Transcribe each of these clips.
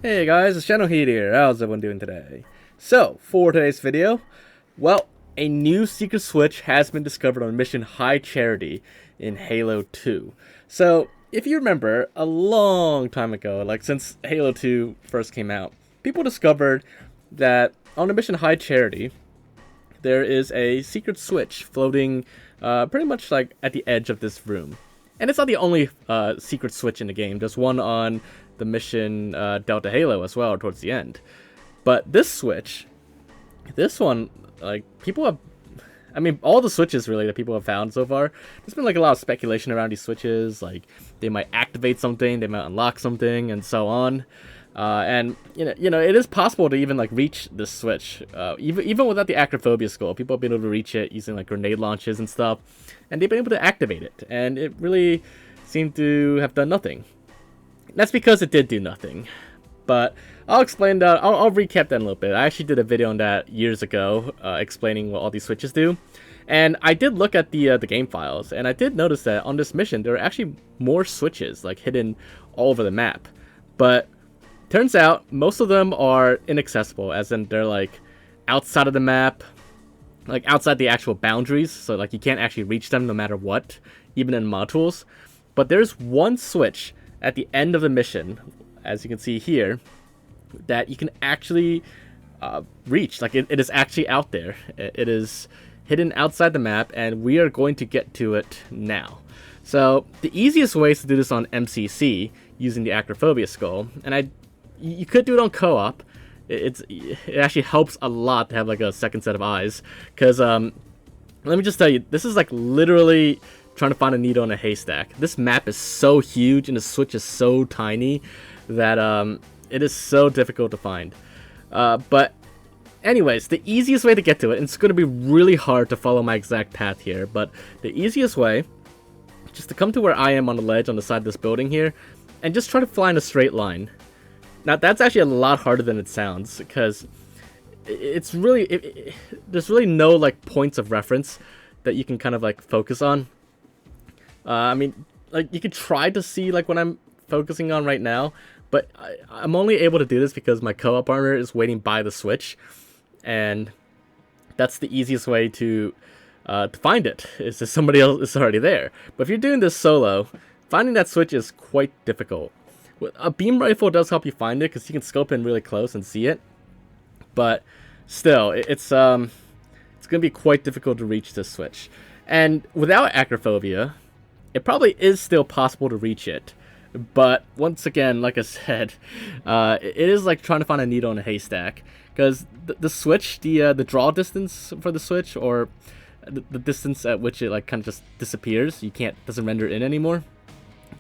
Hey guys, it's Generalkidd here. How's everyone doing today? So, for today's video, well, a new secret switch has been discovered on mission High Charity in Halo 2. So, if you remember, a long time ago, like since Halo 2 first came out, people discovered that on the mission High Charity, there is a secret switch floating pretty much like at the edge of this room. And it's not the only secret switch in the game. There's one on the mission Delta Halo as well towards the end. But this switch, this one, like people have, I mean, all the switches really that people have found so far, there's been like a lot of speculation around these switches. Like they might activate something, they might unlock something, and so on. And it is possible to even like reach this switch, even without the acrophobia skull. People have been able to reach it using like grenade launches and stuff, and they've been able to activate it. And it really seemed to have done nothing. That's because it did do nothing. But I'll explain that. I'll recap that in a little bit. I actually did a video on that years ago, explaining what all these switches do. And I did look at the game files, and I did notice that on this mission there are actually more switches like hidden all over the map. But turns out most of them are inaccessible, as in they're like outside of the map, like outside the actual boundaries. So like you can't actually reach them no matter what, even in modules. But there's one switch at the end of the mission, as you can see here, that you can actually reach. Like it is actually out there. It is hidden outside the map, and we are going to get to it now. So the easiest way is to do this on MCC using the acrophobia skull, and you could do it on co-op. It actually helps a lot to have like a second set of eyes, because let me just tell you, this is like literally trying to find a needle in a haystack. This map is so huge and the switch is so tiny that it is so difficult to find. But anyways, the easiest way to get to it, and it's going to be really hard to follow my exact path here, but the easiest way, just to come to where I am on the ledge on the side of this building here, and just try to fly in a straight line. Now that's actually a lot harder than it sounds, because it's really, there's really no like points of reference that you can kind of like focus on. I mean, like you could try to see like what I'm focusing on right now, but I'm only able to do this because my co-op partner is waiting by the switch, and that's the easiest way to find it, is if somebody else is already there. But if you're doing this solo, finding that switch is quite difficult. A beam rifle does help you find it because you can scope in really close and see it, but still, it's gonna be quite difficult to reach this switch. And without acrophobia, it probably is still possible to reach it, but once again, like I said, it is like trying to find a needle in a haystack, because the switch, the draw distance for the switch, or the distance at which it like kind of just disappears, doesn't render in anymore,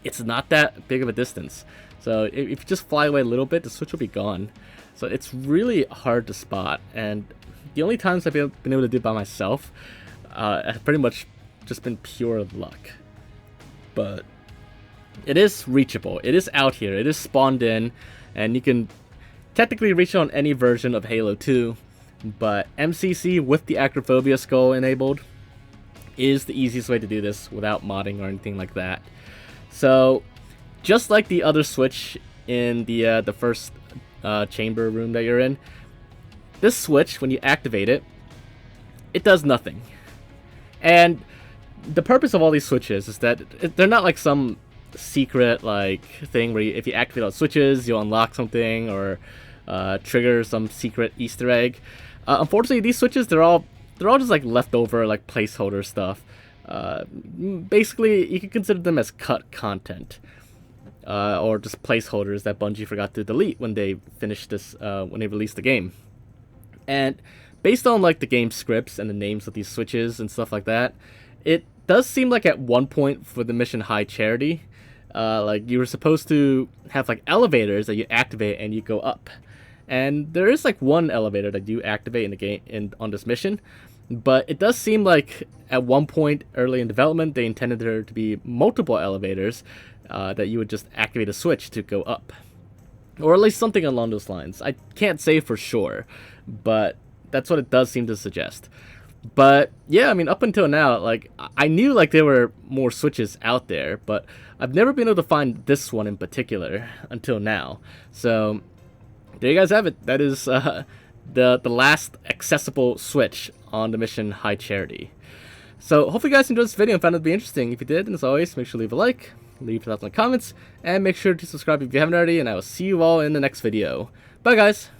it's not that big of a distance. So if you just fly away a little bit, the switch will be gone. So it's really hard to spot, and the only times I've been able to do it by myself have pretty much just been pure luck. But it is reachable. It is out here. It is spawned in, and you can technically reach it on any version of Halo 2. But MCC with the acrophobia skull enabled is the easiest way to do this without modding or anything like that. So just like the other switch in the first chamber room that you're in, this switch, when you activate it, it does nothing. And the purpose of all these switches is that they're not like some secret like thing where if you activate all the switches, you'll unlock something or trigger some secret Easter egg. Unfortunately, these switches, they're all just like leftover like placeholder stuff. Basically, you can consider them as cut content, or just placeholders that Bungie forgot to delete when they finished this, when they released the game. And based on like the game scripts and the names of these switches and stuff like that, it does seem like at one point for the mission High Charity, like you were supposed to have like elevators that you activate and you go up. And there is like one elevator that you activate in the game on this mission, but it does seem like at one point early in development they intended there to be multiple elevators that you would just activate a switch to go up, or at least something along those lines. I can't say for sure, but that's what it does seem to suggest. But yeah, I mean, up until now, like I knew like there were more switches out there, but I've never been able to find this one in particular until now. So there you guys have it. That is the last accessible switch on the mission High Charity. So hopefully you guys enjoyed this video and found it to be interesting. If you did, and as always, make sure to leave a like, leave your thoughts in the comments, and make sure to subscribe if you haven't already, and I will see you all in the next video. Bye guys!